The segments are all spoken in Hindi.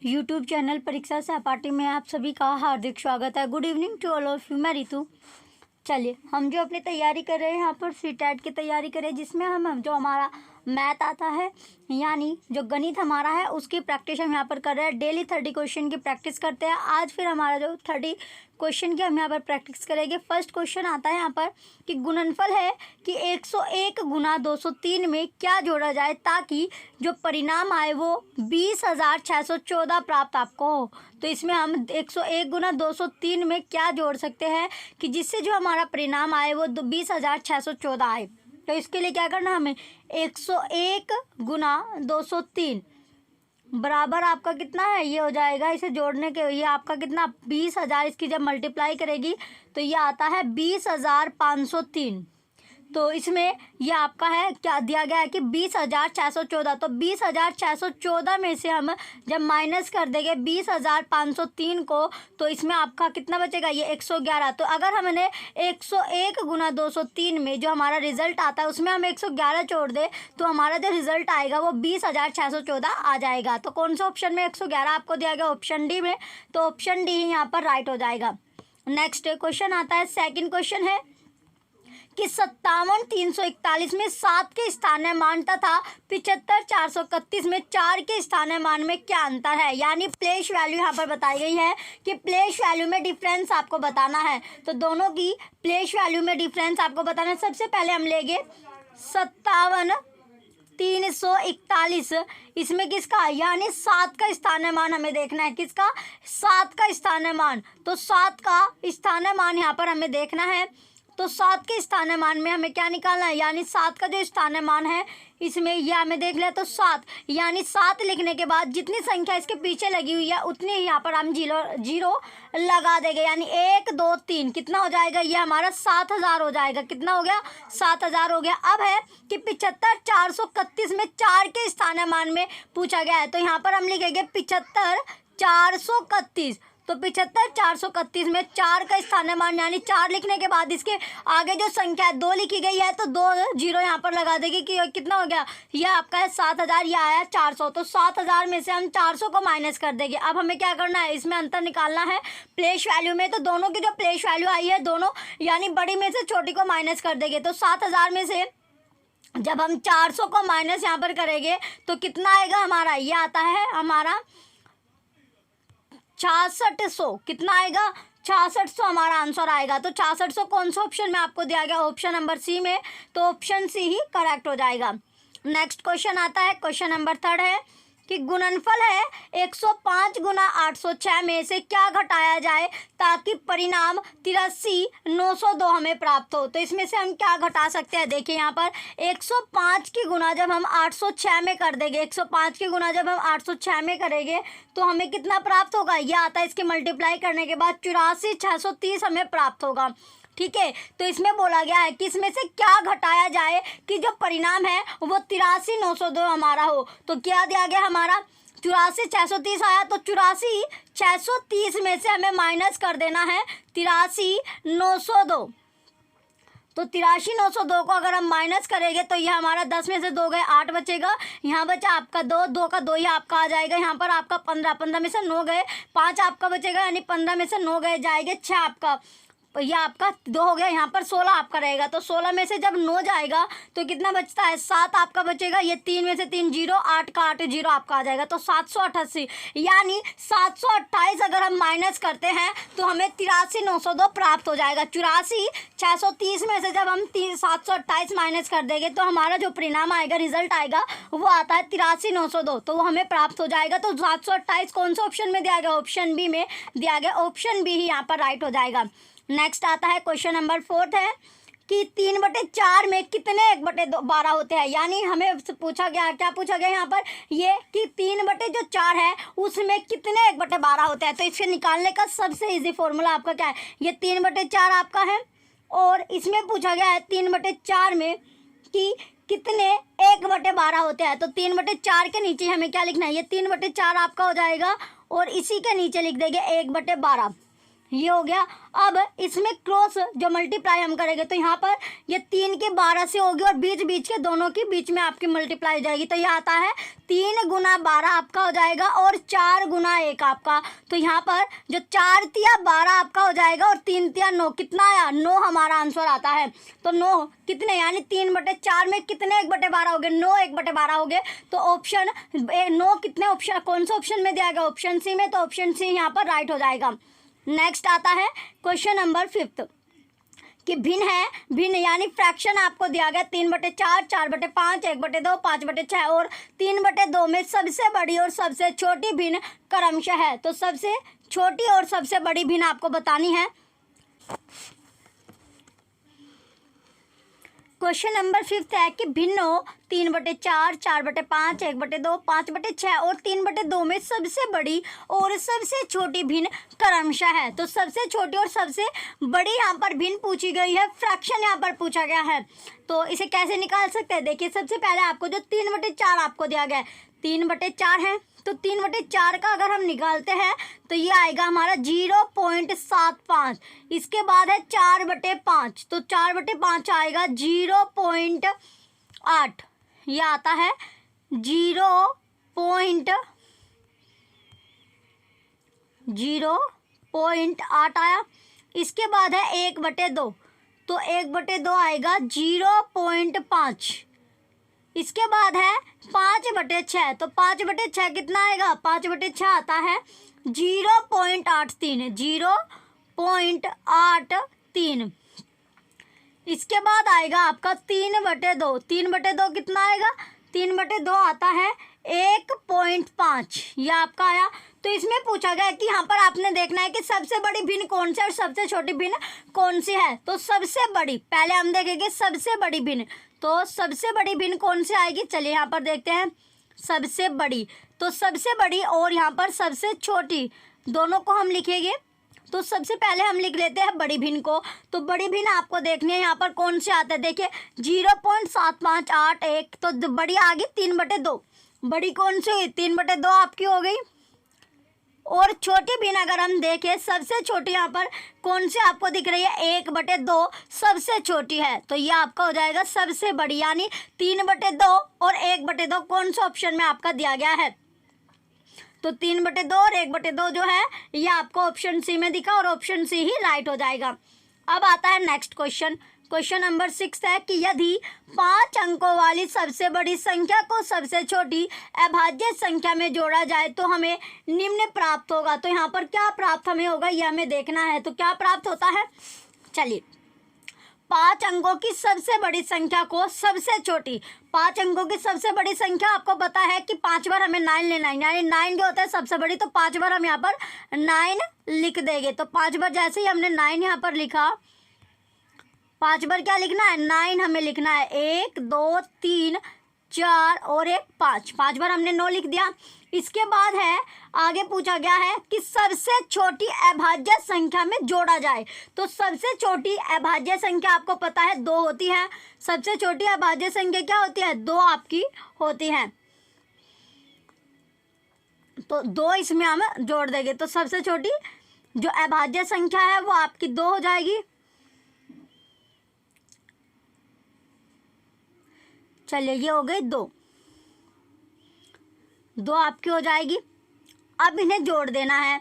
यूट्यूब चैनल परीक्षा सहपाठी में आप सभी का हार्दिक स्वागत है। Good evening to all of you. मैं रितु। चलिए, हम जो अपनी तैयारी कर रहे हैं यहाँ पर सीटेट की तैयारी करें, जिसमें हम जो हमारा मैथ आता है यानी जो गणित हमारा है उसकी प्रैक्टिस हम यहाँ पर कर रहे हैं। डेली 30 क्वेश्चन की प्रैक्टिस करते हैं। आज फिर हमारा जो 30 क्वेश्चन की हम यहाँ पर प्रैक्टिस करेंगे। फर्स्ट क्वेश्चन आता है यहाँ पर कि गुणनफल है कि 101 गुना 203 में क्या जोड़ा जाए ताकि जो परिणाम आए वो 20,614 प्राप्त आपको हो। तो इसमें हम 101 गुना 203 में क्या जोड़ सकते हैं कि जिससे जो हमारा परिणाम आए वो 20,614 आए। तो इसके लिए क्या करना हमें 101 गुना 203 बराबर आपका कितना है, ये हो जाएगा इसे जोड़ने के ये आपका कितना 20,000। इसकी जब मल्टीप्लाई करेगी तो ये आता है 20,503। तो इसमें ये आपका है क्या दिया गया है कि 20,614। तो 20,614 में से हम जब माइनस कर देंगे 20,503 को तो इसमें आपका कितना बचेगा, ये 111। तो अगर हमने 101 गुना 203 में जो हमारा रिजल्ट आता है उसमें हम 111 जोड़ दें तो हमारा जो रिजल्ट आएगा वो 20,614 आ जाएगा। तो कौन सा ऑप्शन में 111 आपको दिया गया, ऑप्शन डी में। तो ऑप्शन डी ही यहाँ पर राइट हो जाएगा। नेक्स्ट क्वेश्चन आता है, सेकेंड क्वेश्चन है कि 57,341 में 7 के स्थानीय मान तथा 75,431 में 4 के स्थानीय मान में क्या अंतर है। यानी प्लेस वैल्यू यहाँ पर बताई गई है कि प्लेस वैल्यू में डिफरेंस आपको बताना है। तो दोनों की प्लेस वैल्यू में डिफरेंस आपको बताना है। सबसे पहले हम लेंगे 57,341, इसमें किसका यानी 7 का स्थानीय मान हमें देखना है। किसका, 7 का स्थानीय मान। तो 7 का स्थानीय मान यहाँ पर हमें देखना है। तो 7 के स्थानीय मान में हमें क्या निकालना है, यानी 7 का जो स्थानीय मान है इसमें यह हमें देख ले तो 7, यानी 7 लिखने के बाद जितनी संख्या इसके पीछे लगी हुई है उतनी यहाँ पर हम जीरो लगा देंगे। यानी 1 2 3 कितना हो जाएगा, ये हमारा 7,000 हो जाएगा। कितना हो गया, 7,000 हो गया। अब है कि 75,431 में 4 के स्थानीय मान में पूछा गया है। तो यहाँ पर हम लिखेंगे 75,431। तो 75,431 में 4 का स्थानीय मान यानी 4 लिखने के बाद इसके आगे जो संख्या है 2 लिखी गई है तो 2 जीरो यहाँ पर लगा देगी कि कितना हो गया, यह आपका है 7,000, यह आया 400। तो 7,000 में से हम 400 को माइनस कर देंगे। अब हमें क्या करना है, इसमें अंतर निकालना है प्लेस वैल्यू में। तो दोनों की जो प्लेस वैल्यू आई है दोनों यानी बड़ी में से छोटी को माइनस कर देंगे। तो 7,000 में से जब हम 400 को माइनस यहाँ पर करेंगे तो कितना आएगा हमारा, ये आता है हमारा 6600। कितना आएगा, 6600 हमारा आंसर आएगा। तो 6600 कौन सा ऑप्शन में आपको दिया गया, ऑप्शन नंबर सी में। तो ऑप्शन सी ही करेक्ट हो जाएगा। नेक्स्ट क्वेश्चन आता है, क्वेश्चन नंबर 3 है कि गुणनफल है 105 गुना 806 में से क्या घटाया जाए ताकि परिणाम 83,902 हमें प्राप्त हो। तो इसमें से हम क्या घटा सकते हैं, देखिए यहाँ पर 105 की गुना जब हम 806 में कर देंगे, 105 की गुना जब हम 806 में करेंगे तो हमें कितना प्राप्त होगा, यह आता है इसके मल्टीप्लाई करने के बाद 84,630 हमें प्राप्त होगा। ठीक है, तो इसमें बोला गया है कि इसमें से क्या घटाया जाए कि जो परिणाम है वो 83,902 हमारा हो। तो क्या दिया गया हमारा 84,630 आया। तो 84,630 में से हमें माइनस कर देना है 83,902। तो 83,902 को अगर हम माइनस करेंगे तो यह हमारा 10 में से 2 गए 8 बचेगा। यहाँ बचा आपका 2, 2 का 2 ही आपका आ जाएगा। यहाँ पर आपका 15, 15 में से 9 गए 5 आपका बचेगा, यानी 15 में से 9 गए जाएंगे 6 आपका, ये आपका 2 हो गया। यहाँ पर 16 आपका रहेगा। तो 16 में से जब 9 जाएगा तो कितना बचता है, 7 आपका बचेगा। ये 3 में से 3 जीरो, 8 का 8 जीरो आपका आ जाएगा। तो 788, यानी 728 अगर हम माइनस करते हैं तो हमें 83,902 प्राप्त हो जाएगा। 84,630 में से जब हम 728 माइनस कर देंगे तो हमारा जो परिणाम आएगा, रिजल्ट आएगा वो आता है 83,902। तो वो हमें प्राप्त हो जाएगा। तो 728 कौन सा ऑप्शन में दिया गया, ऑप्शन बी में दिया गया। ऑप्शन बी ही यहाँ पर राइट हो जाएगा। नेक्स्ट आता है क्वेश्चन नंबर 4 है कि 3/4 में कितने 1/12 होते हैं। यानी हमें पूछा गया, क्या पूछा गया यहाँ पर, ये कि 3/4 है उसमें कितने 1/12 होते हैं। तो इसे निकालने का सबसे इजी फॉर्मूला आपका क्या है, ये 3/4 आपका है और इसमें पूछा गया है 3/4 में कि कितने 1/12 होते हैं। तो 3/4 के नीचे हमें क्या लिखना है, ये 3/4 आपका हो जाएगा और इसी के नीचे लिख देंगे 1/12। ये हो गया। अब इसमें क्रॉस जो मल्टीप्लाई हम करेंगे तो यहाँ पर ये 3 के 12 से होगी और बीच बीच के दोनों के बीच में आपकी मल्टीप्लाई हो जाएगी। तो ये आता है 3 गुना 12 आपका हो जाएगा और 4 गुना 1 आपका। तो यहाँ पर जो 4 तिया 12 आपका हो जाएगा और 3 तिया 9, कितना आया 9 हमारा आंसर आता है। तो 9 कितने यानी 3/4 में कितने 1/12 हो गए, 9 1/12 हो गए। तो ऑप्शन 9 कितने ऑप्शन कौन सा ऑप्शन में दिया गया, ऑप्शन सी में। तो ऑप्शन सी यहाँ पर राइट हो जाएगा। नेक्स्ट आता है क्वेश्चन नंबर 5 कि भिन्न है, भिन्न यानी फ्रैक्शन आपको दिया गया 3/4, 4/5, 1/2, 5/6 और 3/2 में सबसे बड़ी और सबसे छोटी भिन्न क्रमशः है। तो सबसे छोटी और सबसे बड़ी भिन्न आपको बतानी है। क्वेश्चन नंबर 5 है कि भिन्न हो 3/4, 4/5, 1/2, 5/6 और 3/2 में सबसे बड़ी और सबसे छोटी भिन्न क्रमशः है। तो सबसे छोटी और सबसे बड़ी यहाँ पर भिन्न पूछी गई है, फ्रैक्शन यहाँ पर पूछा गया है। तो इसे कैसे निकाल सकते हैं, देखिए सबसे पहले आपको जो 3/4 आपको दिया गया है, 3/4 है तो 3/4 का अगर हम निकालते हैं तो ये आएगा हमारा 0.75। इसके बाद है 4/5 तो 4/5 आएगा 0.8। ये आता है 0.8 आया। इसके बाद है 1/2 तो 1/2 आएगा 0.5। इसके बाद है 5/6 तो 5/6 कितना आएगा, 5/6 आता है 0.83, 0.83। इसके बाद आएगा आपका 3/2, 3/2 कितना आएगा, 3/2 आता है 1.5। यह आपका आया। तो इसमें पूछा गया कि यहाँ पर आपने देखना है कि सबसे बड़ी भिन्न कौन सी है और सबसे छोटी भिन्न कौन सी है। तो सबसे बड़ी पहले हम देखेंगे सबसे बड़ी भिन्न। तो सबसे बड़ी भिन्न कौन सी आएगी, चलिए यहाँ पर देखते हैं। सबसे बड़ी तो सबसे बड़ी और यहाँ पर सबसे छोटी दोनों को हम लिखेंगे। तो सबसे पहले हम लिख लेते हैं बड़ी भिन्न को। तो बड़ी भिन्न आपको देखनी है यहाँ पर कौन से आते हैं, देखिए 0.7581 तो बड़ी आ गई 3/2। बड़ी कौन सी हुई, 3/2 आपकी हो गई। और छोटी भिन्न अगर हम देखें सबसे छोटी यहाँ पर कौन सी आपको दिख रही है, 1/2 सबसे छोटी है। तो ये आपका हो जाएगा सबसे बड़ी यानी 3/2 और 1/2 कौन सा ऑप्शन में आपका दिया गया है। तो 3/2 और 1/2 जो है ये आपको ऑप्शन सी में दिखा और ऑप्शन सी ही राइट हो जाएगा। अब आता है नेक्स्ट क्वेश्चन। क्वेश्चन नंबर 6 है कि यदि 5 अंकों वाली सबसे बड़ी संख्या को सबसे छोटी अभाज्य संख्या में जोड़ा जाए तो हमें निम्न प्राप्त होगा। तो यहाँ पर क्या प्राप्त हमें होगा ये हमें देखना है। तो क्या प्राप्त होता है, चलिए 5 अंकों की सबसे बड़ी संख्या को सबसे छोटी, 5 अंकों की सबसे बड़ी संख्या आपको पता है कि 5 बार हमें 9 लेना है, यानी 9 जो होता है सबसे बड़ी। तो 5 बार हम यहाँ पर 9 लिख देंगे। तो 5 बार जैसे ही हमने 9 यहाँ पर लिखा, 5 बार क्या लिखना है, 9 हमें लिखना है। 1 2 3 4 और 1 5, 5 बार हमने 9 लिख दिया। इसके बाद है आगे पूछा गया है कि सबसे छोटी अभाज्य संख्या में जोड़ा जाए। तो सबसे छोटी अभाज्य संख्या आपको पता है 2 होती है। सबसे छोटी अभाज्य संख्या क्या होती है, 2 आपकी होती है। तो 2 इसमें हम जोड़ देंगे तो सबसे छोटी जो अभाज्य संख्या है वो आपकी 2 हो जाएगी। चलिए ये हो गई 2 आपकी हो जाएगी। अब इन्हें जोड़ देना है।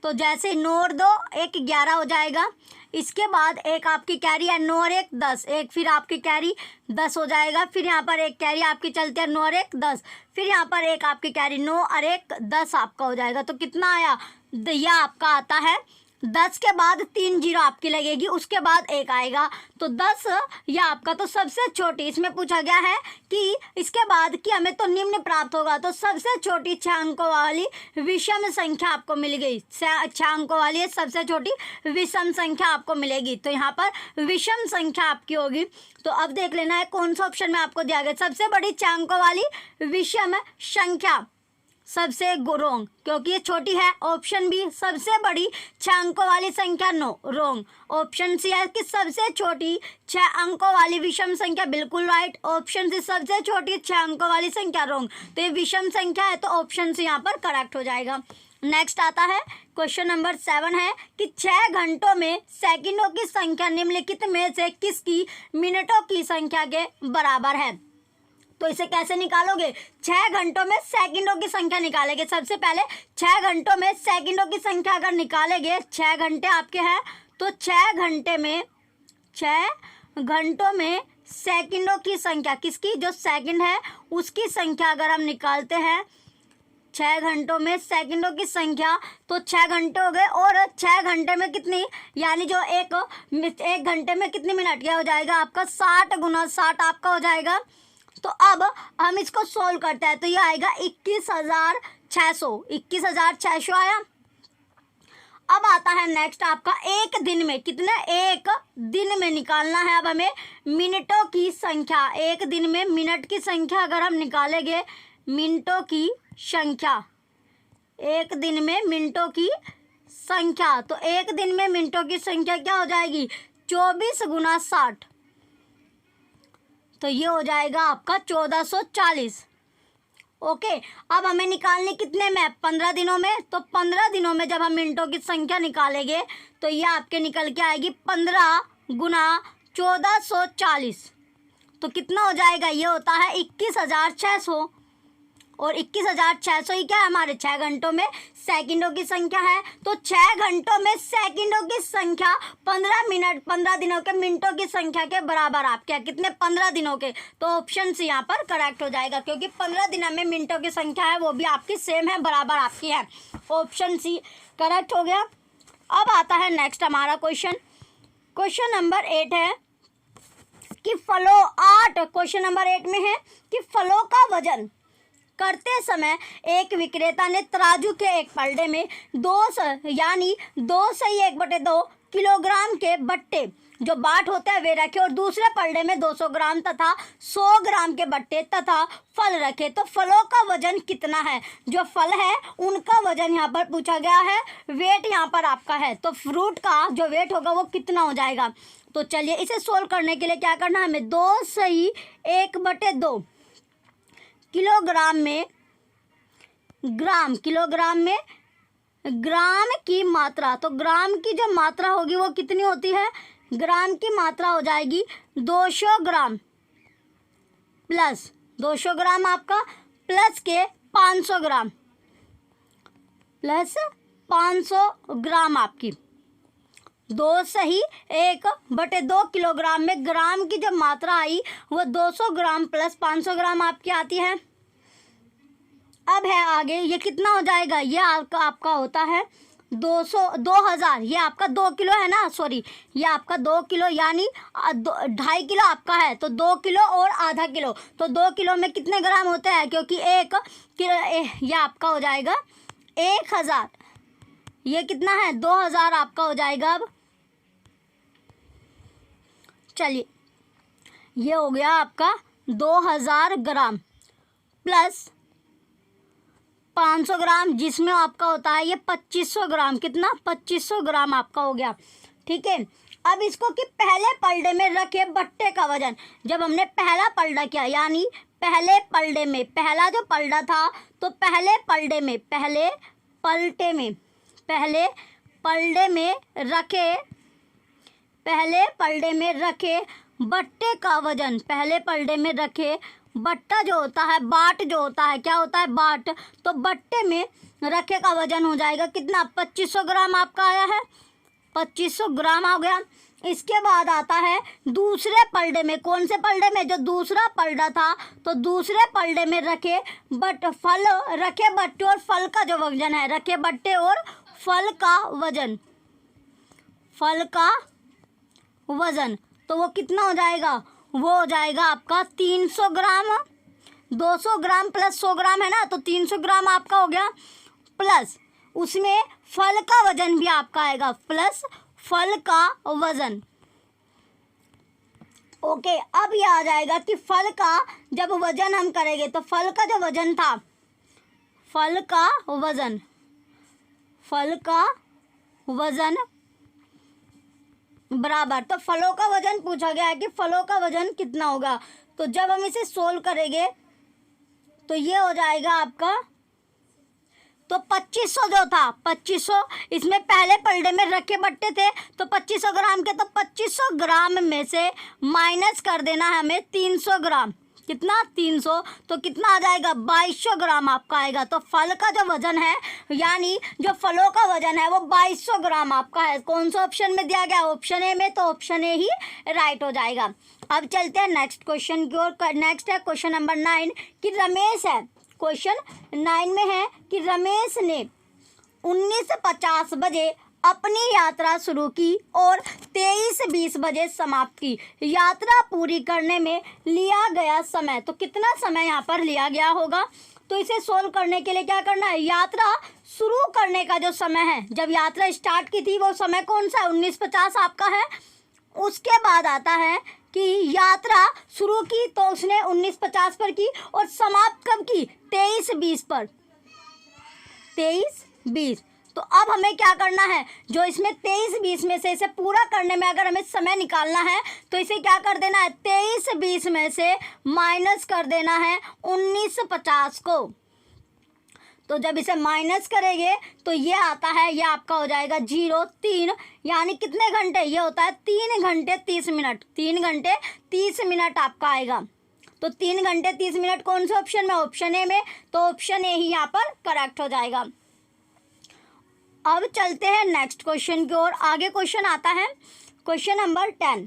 तो जैसे 9 और 2 1 11 हो जाएगा। इसके बाद एक आपकी कैरी है 9 और 1 10, एक फिर आपकी कैरी 10 हो जाएगा। फिर यहाँ पर एक कैरी आपकी चलती है 9 और 1 10, फिर यहाँ पर एक आपकी कैरी 9 और 1 10 आपका हो जाएगा। तो कितना आया, यह आपका आता है 10 के बाद 3 जीरो आपकी लगेगी, उसके बाद 1 आएगा। तो 10 यह आपका तो सबसे छोटी। इसमें पूछा गया है कि इसके बाद कि हमें तो निम्न प्राप्त होगा। तो सबसे छोटी 6 अंकों वाली विषम संख्या आपको मिल गई। 6 अंकों वाली सबसे छोटी विषम संख्या आपको मिलेगी। तो यहाँ पर विषम संख्या आपकी होगी। तो अब देख लेना है कौन सा ऑप्शन में आपको दिया गया, सबसे बड़ी 6 अंकों वाली विषम संख्या सबसे रोंग, क्योंकि ये छोटी है। ऑप्शन बी सबसे बड़ी 6 अंकों वाली संख्या नो, रोंग। ऑप्शन सी है कि सबसे छोटी 6 अंकों वाली विषम संख्या, बिल्कुल राइट। ऑप्शन सी सबसे छोटी 6 अंकों वाली संख्या, रोंग। तो ये विषम संख्या है तो ऑप्शन सी यहाँ पर करेक्ट हो जाएगा। नेक्स्ट आता है क्वेश्चन नंबर 7 है कि 6 घंटों में सेकंडों की संख्या निम्नलिखित में से किसकी मिनटों की संख्या के बराबर है। तो इसे कैसे निकालोगे, 6 घंटों में सेकंडों की संख्या निकालेंगे। सबसे पहले 6 घंटों में सेकंडों की संख्या अगर निकालेंगे, 6 घंटे आपके हैं तो 6 घंटों में सेकंडों की संख्या किसकी, जो सेकंड है उसकी संख्या अगर हम निकालते हैं 6 घंटों में सेकंडों की संख्या, तो 6 घंटे हो गए और 6 घंटे में कितनी, यानी जो एक घंटे में कितनी मिनट, क्या हो जाएगा आपका 60 गुना 60 आपका हो जाएगा। तो अब हम इसको सोल्व करते हैं तो ये आएगा 21,600 आया। अब आता है नेक्स्ट आपका एक दिन में कितना, एक दिन में निकालना है अब हमें मिनटों की संख्या। एक दिन में मिनट की संख्या अगर हम निकालेंगे, मिनटों की संख्या, एक दिन में मिनटों की संख्या, तो एक दिन में मिनटों की संख्या क्या हो जाएगी 24 गुना 60, तो ये हो जाएगा आपका 1440। ओके, अब हमें निकालनी कितने में, 15 दिनों में। तो 15 दिनों में जब हम मिनटों की संख्या निकालेंगे तो ये आपके निकल के आएगी 15 गुना 1440, तो कितना हो जाएगा, ये होता है 21,600। और 21,600 ही क्या है हमारे 6 घंटों में सेकंडों की संख्या है। तो 6 घंटों में सेकंडों की संख्या 15 दिनों के मिनटों की संख्या के बराबर आपके कितने, 15 दिनों के। तो ऑप्शन सी यहाँ पर करेक्ट हो जाएगा, क्योंकि 15 दिनों में मिनटों की संख्या है वो भी आपकी सेम है, बराबर आपकी है। ऑप्शन सी करेक्ट हो गया। अब आता है नेक्स्ट हमारा क्वेश्चन नंबर 8 है कि फलों 8, क्वेश्चन नंबर 8 में है कि फलों का वजन करते समय एक विक्रेता ने तराजू के एक पलड़े में 2 सही 1/2 किलोग्राम के बट्टे जो बाट होते हैं वे रखे और दूसरे पलड़े में 200 ग्राम तथा 100 ग्राम के बट्टे तथा फल रखे। तो फलों का वजन कितना है, जो फल है उनका वजन यहाँ पर पूछा गया है, वेट यहाँ पर आपका है। तो फ्रूट का जो वेट होगा वो कितना हो जाएगा। तो चलिए इसे सोल्व करने के लिए क्या करना है हमें, 2 सही 1/2 किलोग्राम में ग्राम की मात्रा, तो ग्राम की जो मात्रा होगी वो कितनी होती है, ग्राम की मात्रा हो जाएगी 200 ग्राम प्लस 200 ग्राम आपका प्लस के 500 ग्राम प्लस 500 ग्राम आपकी 2 सही 1/2 किलोग्राम में ग्राम की जो मात्रा आई वो 200 ग्राम प्लस 500 ग्राम आपकी आती है। अब है आगे, ये कितना हो जाएगा, ये आपका होता है 2000, ये आपका 2 किलो है ना, सॉरी ये आपका 2 किलो यानी 2.5 किलो आपका है, तो 2 किलो और आधा किलो, तो 2 किलो में कितने ग्राम होते हैं, क्योंकि 1 किलो ये आपका हो जाएगा 1000, ये कितना है 2000 आपका हो जाएगा। अब चलिए ये हो गया आपका 2000 ग्राम प्लस 500 ग्राम, जिसमें आपका होता है ये 2500 ग्राम, कितना 2500 ग्राम आपका हो गया। ठीक है, अब इसको कि पहले पलड़े में रखे बट्टे का वजन, जब हमने पहला पलड़ा किया यानी पहले पलड़े में, पहला जो पलड़ा था तो पहले पलड़े में रखे बट्टे का वजन, पहले पलड़े में रखे बट्टा जो होता है, बाट जो होता है, क्या होता है बाट, तो बट्टे में रखे का वजन हो जाएगा कितना 2500 ग्राम आपका आया है, 2500 ग्राम आ गया। इसके बाद आता है दूसरे पलड़े में, कौन से पलड़े में, जो दूसरा पलड़ा था तो दूसरे पलड़े में रखे बट्टे और फल का जो वजन है, रखे बट्टे और फल का वजन तो वो कितना हो जाएगा, वो हो जाएगा आपका 300 ग्राम, 200 ग्राम प्लस 100 ग्राम है ना, तो 300 ग्राम आपका हो गया, प्लस उसमें फल का वजन भी आपका आएगा, प्लस फल का वजन। ओके, अब ये आ जाएगा कि फल का जब वजन हम करेंगे तो फल का जो वजन था, फल का वजन बराबर, तो फलों का वजन पूछा गया है कि फलों का वजन कितना होगा। तो जब हम इसे सोल्व करेंगे तो ये हो जाएगा आपका तो 2500 जो था 2500 इसमें पहले पलड़े में रखे बट्टे थे तो 2500 ग्राम के, तो 2500 ग्राम में से माइनस कर देना है हमें 300 ग्राम। कितना? 300। तो कितना आ जाएगा? 2200 ग्राम आपका आएगा। तो फल का जो वजन है, यानी जो फलों का वजन है वो 2200 ग्राम आपका है। कौन सा ऑप्शन में दिया गया? ऑप्शन ए में। तो ऑप्शन ए ही राइट हो जाएगा। अब चलते हैं नेक्स्ट क्वेश्चन की ओर। नेक्स्ट है क्वेश्चन नंबर 9 कि रमेश है, क्वेश्चन 9 में है कि रमेश ने 19:50 बजे अपनी यात्रा शुरू की और 23:20 बजे समाप्त की। यात्रा पूरी करने में लिया गया समय, तो कितना समय यहाँ पर लिया गया होगा? तो इसे सोल्व करने के लिए क्या करना है? यात्रा शुरू करने का जो समय है, जब यात्रा स्टार्ट की थी वो समय कौन सा है? 19:50 आपका है। उसके बाद आता है कि यात्रा शुरू की तो उसने 19:50 पर की और समाप्त कब की? 23:20 पर। 23:20। तो अब हमें क्या करना है? जो इसमें 23:20 में से इसे पूरा करने में अगर हमें समय निकालना है तो इसे क्या कर देना है? 23:20 में से माइनस कर देना है 19:50 को। तो जब इसे माइनस करेंगे तो ये आता है, ये आपका हो जाएगा 0:03, यानी कितने घंटे? ये होता है 3 घंटे 30 मिनट। 3 घंटे 30 मिनट आपका आएगा। तो 3 घंटे 30 मिनट कौन से ऑप्शन में? ऑप्शन ए में। तो ऑप्शन ए ही यहाँ पर करेक्ट हो जाएगा। अब चलते हैं नेक्स्ट क्वेश्चन की ओर। आगे क्वेश्चन आता है क्वेश्चन नंबर 10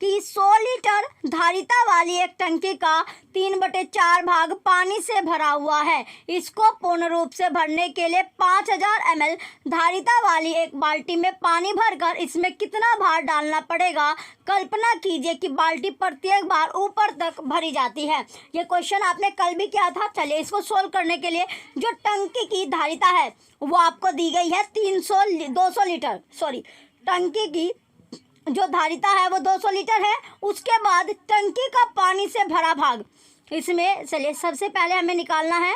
कि 100 लीटर धारिता वाली एक टंकी का 3/4 भाग पानी से भरा हुआ है। इसको पूर्ण रूप से भरने के लिए 5000 ml धारिता वाली एक बाल्टी में पानी भरकर इसमें कितना भार डालना पड़ेगा? कल्पना कीजिए कि बाल्टी प्रत्येक बार ऊपर तक भरी जाती है। ये क्वेश्चन आपने कल भी किया था। चलिए इसको सोल्व करने के लिए जो टंकी की धारिता है वो आपको दी गई है 200 लीटर, टंकी की जो धारिता है वो 200 लीटर है। उसके बाद टंकी का पानी से भरा भाग, इसमें चलिए सबसे पहले हमें निकालना है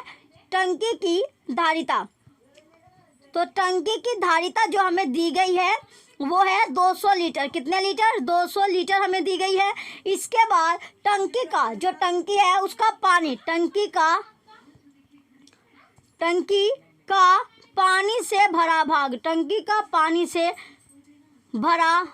टंकी की धारिता। तो टंकी की धारिता जो हमें दी गई है वो है 200 लीटर। कितने लीटर? 200 लीटर हमें दी गई है। इसके बाद टंकी का जो टंकी है उसका पानी, टंकी का पानी से भरा भाग, टंकी का पानी से भरा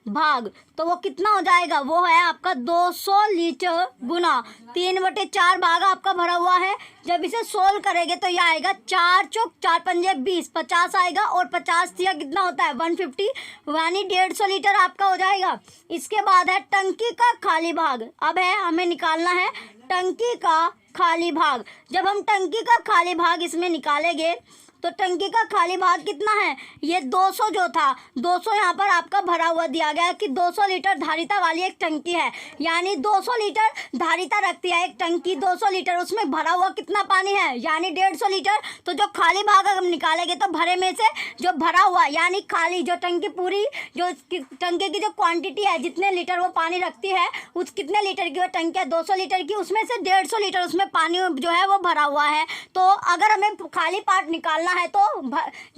भाग, तो वो कितना हो जाएगा? वो है आपका 200 लीटर गुना 3/4 भाग आपका भरा हुआ है। जब इसे सोल्व करेंगे तो यह आएगा 4 चौक 4 पंजे 20, 50 आएगा और 50 दिया कितना होता है? 150, यानी 150 लीटर आपका हो जाएगा। इसके बाद है टंकी का खाली भाग। अब है हमें निकालना है टंकी का खाली भाग। जब हम टंकी का खाली भाग इसमें निकालेंगे तो टंकी का खाली भाग कितना है? ये 200 जो था 200 यहाँ पर आपका भरा हुआ दिया गया कि 200 लीटर धारिता वाली एक टंकी है, यानी 200 लीटर धारिता रखती है एक टंकी। 200 लीटर उसमें भरा हुआ कितना पानी है? यानी 150 लीटर। तो जो खाली भाग अगर हम निकालेंगे तो भरे में से जो भरा हुआ यानी खाली, जो टंकी पूरी जो टंकी की जो क्वांटिटी है जितने लीटर वो पानी रखती है, उस कितने लीटर की वो टंकी है? 200 लीटर की। उसमें से 150 लीटर उसमें पानी जो है वो भरा हुआ है। तो अगर हमें खाली पार्ट निकालना है तो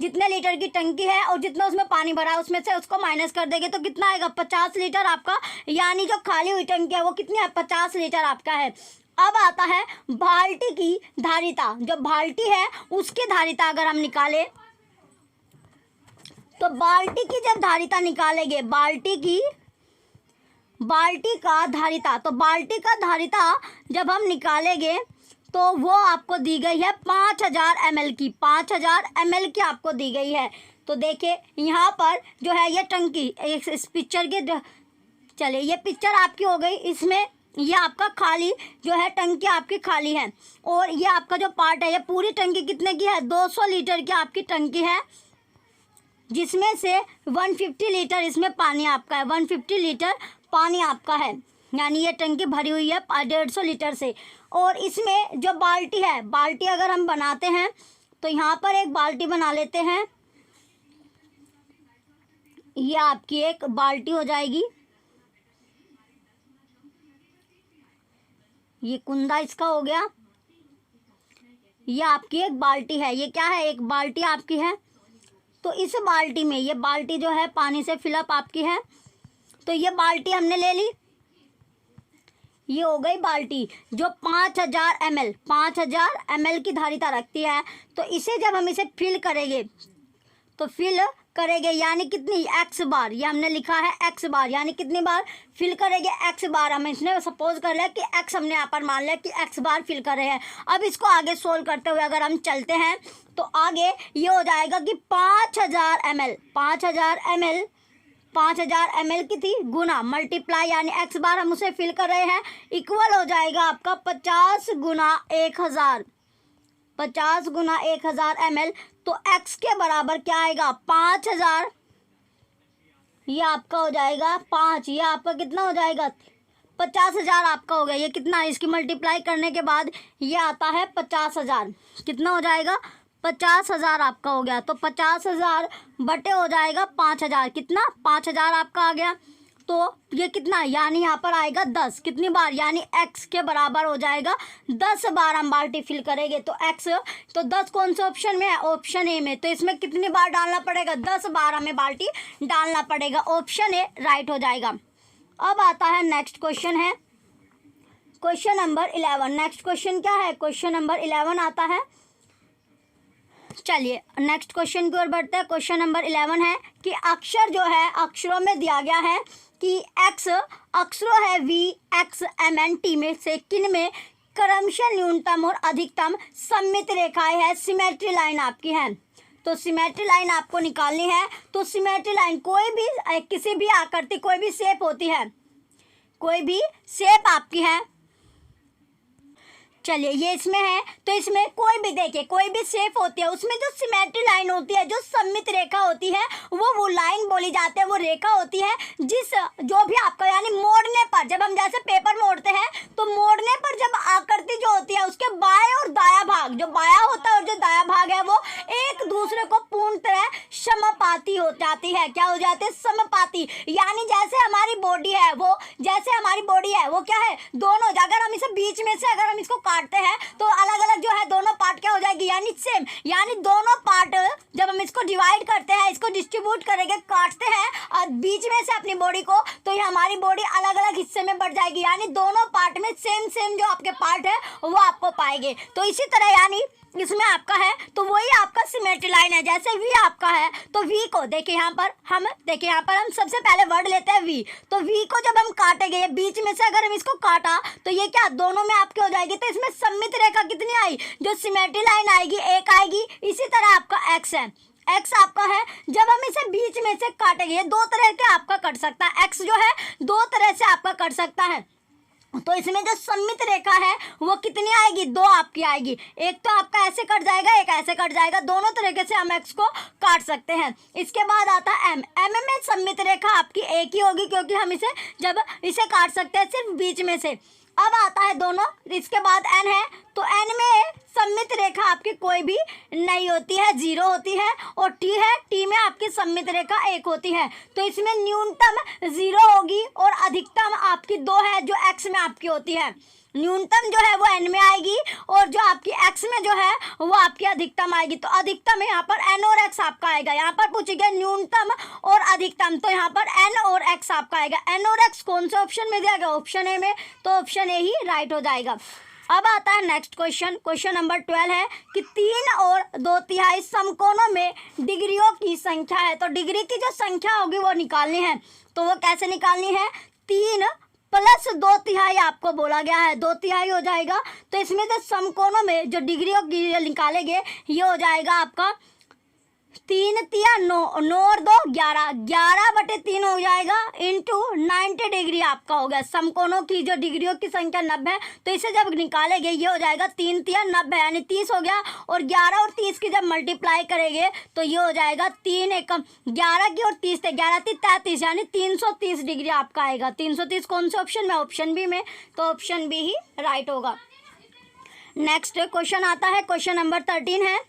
जितने लीटर की टंकी है और जितना उसमें पानी भरा है उसमें से उसको माइनस कर देंगे तो कितना आएगा? 50 लीटर आपका, यानी जो खाली हुई टंकी है वो कितनी है? 50 लीटर आपका है। अब आता है बाल्टी की धारिता। जो बाल्टी है उसकी धारिता अगर हम निकालें तो बाल्टी की जब धारिता निकालेंगे, बाल्टी का धारिता, तो बाल्टी का धारिता जब हम निकालेंगे तो वो आपको दी गई है 5000 ml की। 5000 ml की आपको दी गई है। तो देखिए यहाँ पर जो है ये टंकी, इस पिक्चर के चलिए ये पिक्चर आपकी हो गई। इसमें ये आपका खाली जो है टंकी आपकी खाली है और ये आपका जो पार्ट है ये पूरी टंकी कितने की है? 200 लीटर की आपकी टंकी है, जिसमें से 150 लीटर इसमें पानी आपका है। 150 लीटर पानी आपका है, यानी ये टंकी भरी हुई है 150 लीटर से। और इसमें जो बाल्टी है, बाल्टी अगर हम बनाते हैं तो यहाँ पर एक बाल्टी बना लेते हैं। ये आपकी एक बाल्टी हो जाएगी, ये कुंदा इसका हो गया। ये आपकी एक बाल्टी है, ये क्या है? एक बाल्टी आपकी है। तो इस बाल्टी में ये बाल्टी जो है पानी से फिलअप आपकी है। तो ये बाल्टी हमने ले ली। ये हो गई बाल्टी जो 5000 ml की धारिता रखती है। तो इसे जब हम इसे फिल करेंगे तो फिल करेंगे यानी कितनी x बार, ये हमने लिखा है x बार, यानी कितनी बार फिल करेंगे x बार। हम इसने सपोज कर लिया कि x हमने यहाँ पर मान लिया कि x बार फिल कर रहे हैं। अब इसको आगे सोल्व करते हुए अगर हम चलते हैं तो आगे ये हो जाएगा कि 5000 ml की थी गुना मल्टीप्लाई यानी x बार हम उसे फिल कर रहे हैं इक्वल हो जाएगा आपका 50 गुना 1000 ml। तो x के बराबर क्या आएगा 5000, ये आपका हो जाएगा 5, ये आपका कितना हो जाएगा 50,000 आपका हो गया। ये कितना इसकी मल्टीप्लाई करने के बाद ये आता है 50,000, कितना हो जाएगा 50,000 आपका हो गया। तो 50,000 बटे हो जाएगा 5,000, कितना 5,000 आपका आ गया। तो ये कितना यानी यहाँ पर आएगा 10, कितनी बार यानी x के बराबर हो जाएगा 10 बार हम बाल्टी फिल करेंगे। तो x तो 10 कौन से ऑप्शन में है, ऑप्शन ए में। तो इसमें कितनी बार डालना पड़ेगा 10 बार हमें बाल्टी डालना पड़ेगा, ऑप्शन ए राइट हो जाएगा। अब आता है नेक्स्ट क्वेश्चन है क्वेश्चन नंबर 11। नेक्स्ट क्वेश्चन क्या है, क्वेश्चन नंबर 11 आता है। चलिए नेक्स्ट क्वेश्चन की ओर बढ़ते हैं। क्वेश्चन नंबर 11 है कि अक्षर जो है अक्षरों में दिया गया है कि x अक्षरों है v x m n t में से किन में क्रमशः न्यूनतम और अधिकतम सममित रेखाएं है, सिमेट्री लाइन आपकी है। तो सिमेट्री लाइन आपको निकालनी है। तो सिमेट्री लाइन कोई भी किसी भी आकृति कोई भी शेप होती है, कोई भी शेप आपकी है। चलिए ये इसमें है तो इसमें कोई भी देखिए कोई भी शेप होती है उसमें जो सिमेट्री लाइन होती है, जो सममित रेखा होती है वो लाइन बोली जाती है, वो रेखा होती है जिस जो भी आपका यानी मोड़ने पर, जब हम जैसे पेपर मोड़ते हैं तो मोड़ने पर जब आकृति जो होती है उसके बाएं और दायां भाग, जो बायां होता है और जो दायां भाग है वो एक दूसरे को पूर्ण तरह समापाती हो जाती है। क्या हो जाते हैं समापाती, यानी जैसे हमारी बॉडी है वो क्या है दोनों, अगर हम इसे बीच में से अगर हम इसको काटते हैं तो अलग अलग जो है दोनों पार्ट क्या हो जाएगी यानी सेम, यानी दोनों पार्ट जब हम इसको डिवाइड करते हैं, इसको डिस्ट्रीब्यूट करेंगे, काटते हैं और बीच में से अपनी बॉडी को, तो ये हमारी बॉडी अलग अलग हिस्से में बढ़ जाएगी, यानी दोनों पार्ट में सेम जो आपके पार्ट है वो आपको पाएंगे। तो इसी तरह यानी इसमें आपका है तो वही आपका सिमेट्री लाइन है। जैसे वी आपका है तो वी को देखिए यहाँ पर हम सबसे पहले वर्ड लेते हैं वी। तो वी को जब हम काटेंगे बीच में से अगर हम इसको काटा तो ये क्या दोनों में आपके हो जाएगी। तो इसमें सममित रेखा कितनी आई, जो सिमेट्री लाइन आएगी एक आएगी। इसी तरह आपका एक्स है, एक्स आपका है जब हम इसे बीच में से काटेंगे, दो तरह के आपका कट सकता है, एक्स जो है दो तरह से आपका कट सकता है। तो इसमें जो सममित रेखा है वो कितनी आएगी, दो आपकी आएगी, एक तो आपका ऐसे कट जाएगा एक ऐसे कट जाएगा, दोनों तरीके से हम एक्स को काट सकते हैं। इसके बाद आता है एम, एम में सममित रेखा आपकी एक ही होगी क्योंकि हम इसे जब इसे काट सकते हैं सिर्फ बीच में से। अब आता है दोनों, इसके बाद एन है तो एन में सममित रेखा आपकी कोई भी नहीं होती है, जीरो होती है। और टी है, टी में आपकी सममित रेखा एक होती है। तो इसमें न्यूनतम जीरो होगी और अधिकतम आपकी दो है जो एक्स में आपकी होती है। न्यूनतम जो है वो एन में आएगी और जो आपकी एक्स में जो है वो आपकी अधिकतम आएगी। तो अधिकतम यहाँ पर एन और एक्स आपका आएगा। यहाँ पर पूछेगा न्यूनतम और अधिकतम, तो यहाँ पर एन और एक्स आपका आएगा। एन और एक्स कौन से ऑप्शन में दिया गया, ऑप्शन ए में, तो ऑप्शन ए ही राइट हो जाएगा। अब आता है नेक्स्ट क्वेश्चन, क्वेश्चन नंबर 12 है कि 3 और 2/3 समकोणों में डिग्रियों की संख्या है। तो डिग्री की जो संख्या होगी वो निकालनी है। तो वो कैसे निकालनी है, 3 + 2/3 आपको बोला गया है, 2/3 हो जाएगा। तो इसमें जो समकोणों में जो डिग्रियों की निकालेंगे ये हो जाएगा आपका 3 तिया 9, 9 और 2 11, 11/3 हो जाएगा इंटू 90 डिग्री आपका हो गया। समकोणों की जो डिग्रियों की संख्या 90 है तो इसे जब निकालेंगे ये हो जाएगा 3 तिया 90 यानी 30 हो गया। और 11 और 30 की जब मल्टीप्लाई करेंगे तो ये हो जाएगा 3 एकम 11 की और 30 थे 11 3 33 यानी 330 डिग्री आपका आएगा। 330 कौन से ऑप्शन में, ऑप्शन बी में, तो ऑप्शन बी ही राइट होगा। नेक्स्ट क्वेश्चन आता है, क्वेश्चन नंबर 13 है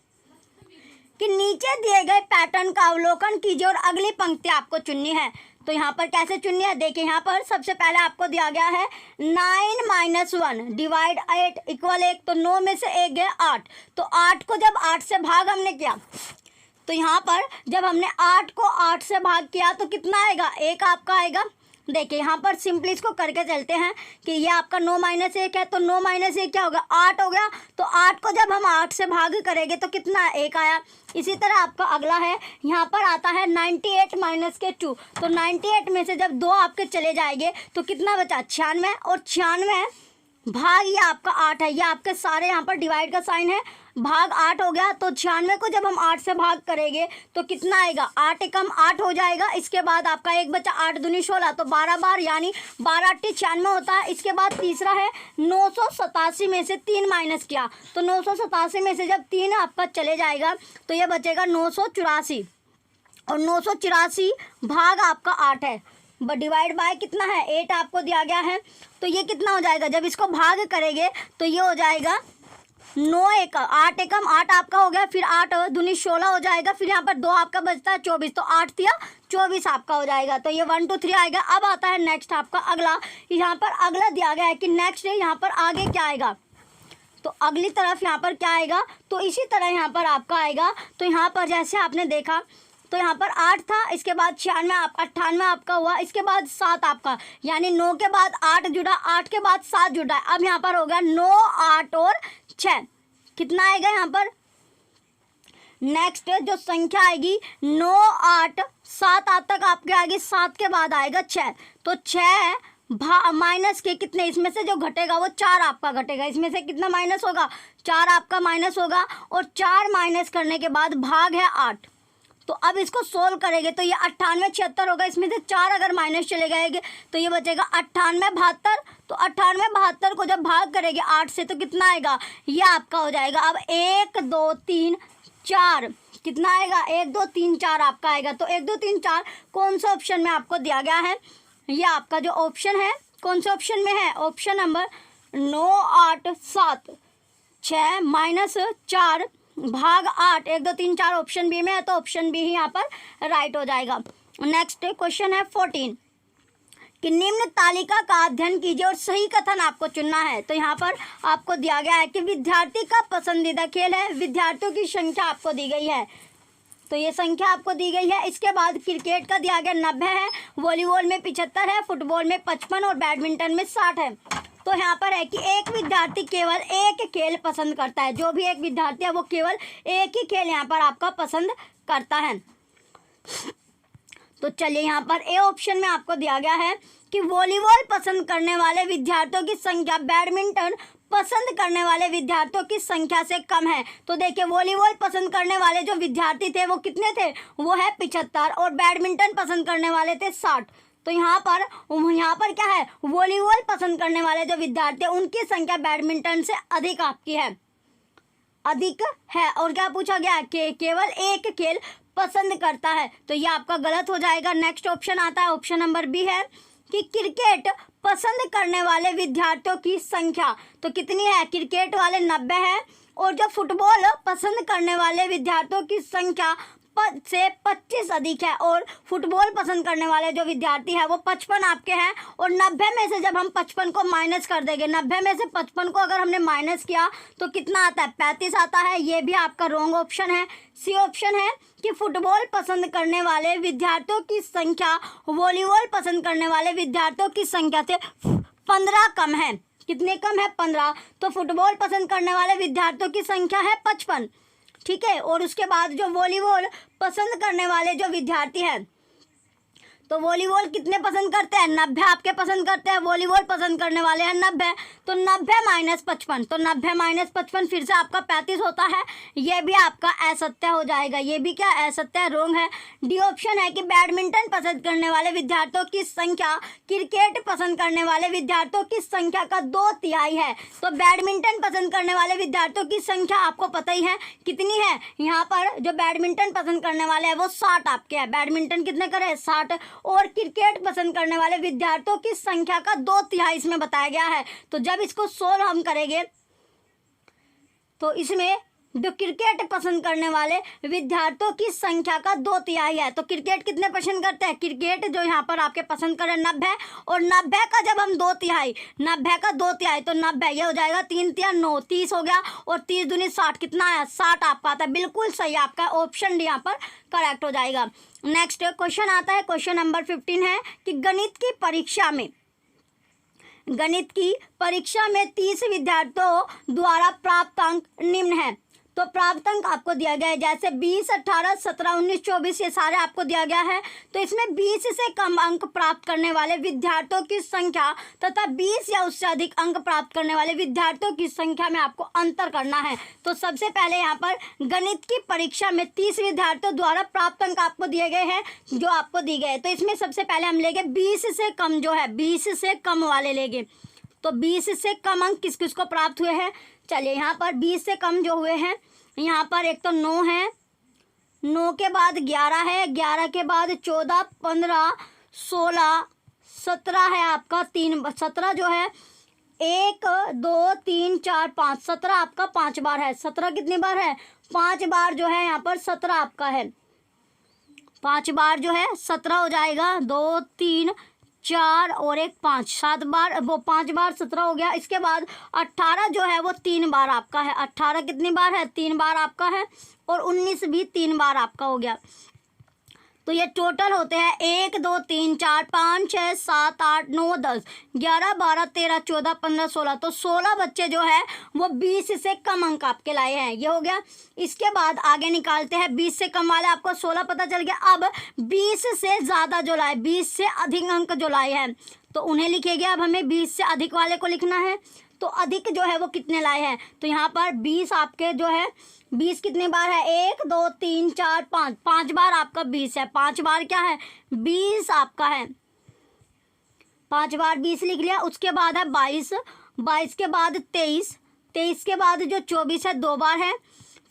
कि नीचे दिए गए पैटर्न का अवलोकन कीजिए और अगली पंक्ति आपको चुननी है। तो यहाँ पर कैसे चुननी है, देखिए यहाँ पर सबसे पहले आपको दिया गया है 9 - 1 डिवाइड 8 इक्वल 1। तो 9 में से 1 गया 8, तो 8 को जब 8 से भाग हमने किया तो यहाँ पर जब हमने 8 को 8 से भाग किया तो कितना आएगा, 1 आपका आएगा। देखिए यहाँ पर सिंपली इसको करके चलते हैं कि ये आपका 9 - 1 है, तो 9 - 1 क्या होगा, 8 हो गया। तो 8 को जब हम 8 से भाग करेंगे तो कितना, 1 आया। इसी तरह आपका अगला है, यहाँ पर आता है 98 - 2। तो 98 में से जब 2 आपके चले जाएंगे तो कितना बचा, 96। और 96 भाग ये आपका 8 है, ये आपके सारे यहाँ पर डिवाइड का साइन है, भाग 8 हो गया। तो 96 को जब हम 8 से भाग करेंगे तो कितना आएगा, 8 एकम 8 हो जाएगा। इसके बाद आपका एक बचा 8 दूनी 16, तो 12 बार यानी 12 8 96 होता है। इसके बाद तीसरा है 987 में से 3 माइनस किया, तो 987 में से जब 3 आपका चले जाएगा तो ये बचेगा 984। और 984 भाग आपका 8 है, डिवाइड बाय कितना है, 8 आपको दिया गया है। तो ये कितना हो जाएगा, जब इसको भाग करेंगे तो ये हो जाएगा 9 एकम 8 एकम 8 आपका हो गया, फिर 8 दूनी 16 हो जाएगा, फिर यहाँ पर 2 आपका बचता है 24, तो 8 दिया 24 आपका हो जाएगा। तो ये 1 2 3 आएगा। अब आता है नेक्स्ट आपका अगला, यहाँ पर अगला दिया गया है कि नेक्स्ट है यहाँ पर आगे क्या आएगा, तो अगली तरफ यहाँ पर क्या आएगा, तो इसी तरह यहाँ पर आपका आएगा। तो यहाँ पर जैसे आपने देखा तो यहाँ पर 8 था, इसके बाद 96 आपका 98 आपका हुआ, इसके बाद 7 आपका, यानी 9 के बाद 8 जुड़ा, 8 के बाद 7 जुड़ा। अब यहाँ पर हो गया 9 8 और 6, कितना आएगा यहाँ पर, नेक्स्ट जो संख्या आएगी 9 8 7 8 तक आपके आगे, 7 के बाद आएगा 6। तो 6 माइनस के कितने, इसमें से जो घटेगा वो 4 आपका घटेगा, इसमें से कितना माइनस होगा, 4 आपका माइनस होगा। और 4 माइनस करने के बाद भाग है 8। तो अब इसको सोल्व करेंगे तो ये 98 76 होगा, इसमें से 4 अगर माइनस चले जाएंगे तो ये बचेगा 98 72। तो 98 72 को जब भाग करेंगे 8 से तो कितना आएगा, ये आपका हो जाएगा। अब 1 2 3 4 कितना आएगा, 1 2 3 4 आपका आएगा। तो 1 2 3 4 कौन सा ऑप्शन में आपको दिया गया है, ये आपका जो ऑप्शन है कौन से ऑप्शन में है, ऑप्शन नंबर 9 8 7 6 माइनस 4 भाग 8 1 2 3 4 ऑप्शन बी में है, तो ऑप्शन बी ही यहाँ पर राइट हो जाएगा। नेक्स्ट क्वेश्चन है 14 कि निम्न तालिका का अध्ययन कीजिए और सही कथन आपको चुनना है। तो यहाँ पर आपको दिया गया है कि विद्यार्थी का पसंदीदा खेल है, विद्यार्थियों की संख्या आपको दी गई है, तो ये संख्या आपको दी गई है। इसके बाद क्रिकेट का दिया गया 90 है, वॉलीबॉल में 75 है, फुटबॉल में 55 और बैडमिंटन में 60 है। तो यहाँ पर है कि एक विद्यार्थी केवल एक खेल पसंद करता है, जो भी एक विद्यार्थी है वो केवल एक ही खेल यहाँ पर आपका पसंद करता है। तो चलिए यहाँ पर ए ऑप्शन में आपको दिया गया है कि वॉलीबॉल पसंद करने वाले विद्यार्थियों की संख्या बैडमिंटन पसंद करने वाले विद्यार्थियों की संख्या से कम है। तो देखिए वॉलीबॉल पसंद करने वाले जो विद्यार्थी थे वो कितने थे, वो है 75, और बैडमिंटन पसंद करने वाले थे 60। तो यहाँ पर क्या है, वॉलीबॉल पसंद करने वाले जो विद्यार्थी हैं उनकी संख्या बैडमिंटन से अधिक आपकी है, अधिक है। और क्या पूछा गया कि केवल एक खेल पसंद करता है, तो ये आपका गलत हो जाएगा। नेक्स्ट ऑप्शन आता है, ऑप्शन नंबर बी है कि क्रिकेट पसंद करने वाले विद्यार्थियों की संख्या तो कितनी है, क्रिकेट वाले 90 है, और जो फुटबॉल पसंद करने वाले विद्यार्थियों की संख्या से 25 अधिक है, और फुटबॉल पसंद करने वाले जो विद्यार्थी है वो 55 आपके हैं। और 90 में से जब हम 55 को माइनस कर देंगे, 90 में से 55 को अगर हमने माइनस किया तो कितना आता है, 35 आता है। ये भी आपका रॉन्ग ऑप्शन है। सी ऑप्शन है कि फुटबॉल पसंद करने वाले विद्यार्थियों की संख्या वॉलीबॉल पसंद करने वाले विद्यार्थियों की संख्या से 15 कम है। कितने कम है, 15। तो फुटबॉल पसंद करने वाले विद्यार्थियों की संख्या है 55, ठीक है। और उसके बाद जो वॉलीबॉल पसंद करने वाले जो विद्यार्थी हैं, तो वॉलीबॉल कितने पसंद करते हैं, 90 आपके पसंद करते हैं, वॉलीबॉल पसंद करने वाले हैं 90। तो 90 माइनस 55, तो 90 माइनस 55 फिर से आपका 35 होता है। ये भी आपका असत्य हो जाएगा, ये भी क्या असत्य, रॉन्ग है। डी ऑप्शन है कि बैडमिंटन पसंद करने वाले विद्यार्थियों की संख्या क्रिकेट पसंद करने वाले विद्यार्थियों की संख्या का 2/3 है। तो बैडमिंटन पसंद करने वाले विद्यार्थियों की संख्या आपको पता ही है कितनी है। यहाँ पर जो बैडमिंटन पसंद करने वाले हैं वो 60 आपके हैं, बैडमिंटन कितने करे 60, और क्रिकेट पसंद करने वाले विद्यार्थियों की संख्या का 2/3 इसमें बताया गया है। तो जब इसको सोल्व हम करेंगे तो इसमें जो क्रिकेट पसंद करने वाले विद्यार्थियों की संख्या का 2/3 है। तो क्रिकेट कितने पसंद करते हैं? क्रिकेट जो यहाँ पर आपके पसंद कर रहे हैं 90, और 90 का जब हम 2/3, 90 का 2/3 तो 90 ये हो जाएगा 3×3=9, 30 हो गया, और 30 दूनी 60, कितना है? 60 आपका आता है। बिल्कुल सही आपका ऑप्शन डी यहाँ पर करेक्ट हो जाएगा। नेक्स्ट क्वेश्चन आता है, क्वेश्चन नंबर 15 है कि गणित की परीक्षा में 30 विद्यार्थियों द्वारा प्राप्त अंक निम्न है। तो प्राप्त अंक आपको दिया गया है, जैसे 20, 18, 17, 19, 24 ये सारे आपको दिया गया है। तो इसमें 20 से कम अंक प्राप्त करने वाले विद्यार्थियों की संख्या तथा 20 या उससे अधिक अंक प्राप्त करने वाले विद्यार्थियों की संख्या में आपको अंतर करना है। तो सबसे पहले यहाँ पर गणित की परीक्षा में 30 विद्यार्थियों द्वारा प्राप्त अंक आपको दिए गए हैं, जो आपको दिए गए। तो इसमें सबसे पहले हम लेंगे 20 से कम, जो है 20 से कम वाले लेंगे। तो 20 से कम अंक किस किस को प्राप्त हुए हैं? चलिए यहाँ पर 20 से कम जो हुए हैं, यहाँ पर एक तो 9 है, 9 के बाद 11 है, 11 के बाद 14, 15, 16, 17 है आपका 17 जो है 1, 2, 3, 4, 5, 17 आपका 5 बार है। 17 कितनी बार है? 5 बार जो है यहाँ पर 17 आपका है। 5 बार जो है 17 हो जाएगा, 2, 3, 4 और 1 5, 7 बार, वो 5 बार 17 हो गया। इसके बाद 18 जो है वो 3 बार आपका है। 18 कितनी बार है? 3 बार आपका है, और 19 भी 3 बार आपका हो गया। तो ये टोटल होते हैं 1, 2, 3, 4, 5, 6, 7, 8, 9, 10, 11, 12, 13, 14, 15, 16। तो 16 बच्चे जो है वो 20 से कम अंक आपके लाए हैं, ये हो गया। इसके बाद आगे निकालते हैं 20 से कम वाले, आपको 16 पता चल गया। अब 20 से ज़्यादा जो लाए, 20 से अधिक अंक जो लाए हैं, तो उन्हें लिखेंगे। अब हमें 20 से अधिक वाले को लिखना है। तो अधिक जो है वो कितने लाए हैं? तो यहाँ पर 20 आपके जो है 20 कितने बार है? 1, 2, 3, 4, 5, 5 बार आपका 20 है। 5 बार क्या है? 20 आपका है। 5 बार 20 लिख लिया। उसके बाद है 22, 22 के बाद 23, 23 के बाद जो 24 है 2 बार है।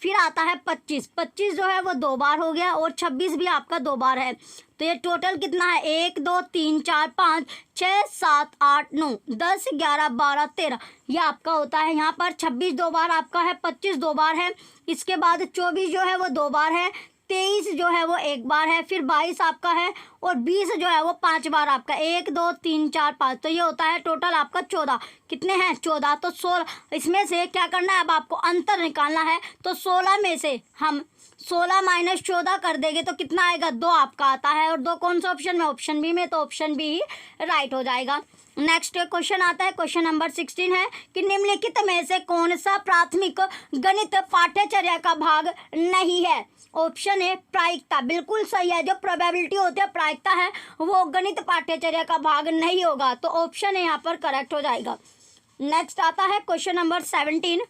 फिर आता है 25, 25 जो है वो 2 बार हो गया, और 26 भी आपका 2 बार है। तो ये टोटल कितना है? 1, 2, 3, 4, 5, 6, 7, 8, 9, 10, 11, 12, 13, ये आपका होता है। यहाँ पर 26 2 बार आपका है, 25 2 बार है। इसके बाद 24 जो है वो 2 बार है, 23 जो है वो 1 बार है, फिर 22 आपका है, और 20 जो है वो 5 बार आपका, 1, 2, 3, 4, 5। तो ये होता है टोटल आपका 14। कितने हैं? 14। तो 16 इसमें से क्या करना है? अब आपको अंतर निकालना है। तो 16 में से हम 16 - 14 कर देंगे तो कितना आएगा? 2 आपका आता है। और 2 कौन सा ऑप्शन में? ऑप्शन बी में। तो ऑप्शन बी ही राइट हो जाएगा। नेक्स्ट क्वेश्चन आता है, क्वेश्चन नंबर 16 है कि निम्नलिखित में से कौन सा प्राथमिक गणित पाठ्यचर्या का भाग नहीं है? ऑप्शन ए प्रायिकता, बिल्कुल सही है। जो प्रोबेबिलिटी होती है, प्रायिकता है, वो गणित पाठ्यचर्या का भाग नहीं होगा। तो ऑप्शन ए यहाँ पर करेक्ट हो जाएगा। नेक्स्ट आता है क्वेश्चन नंबर 17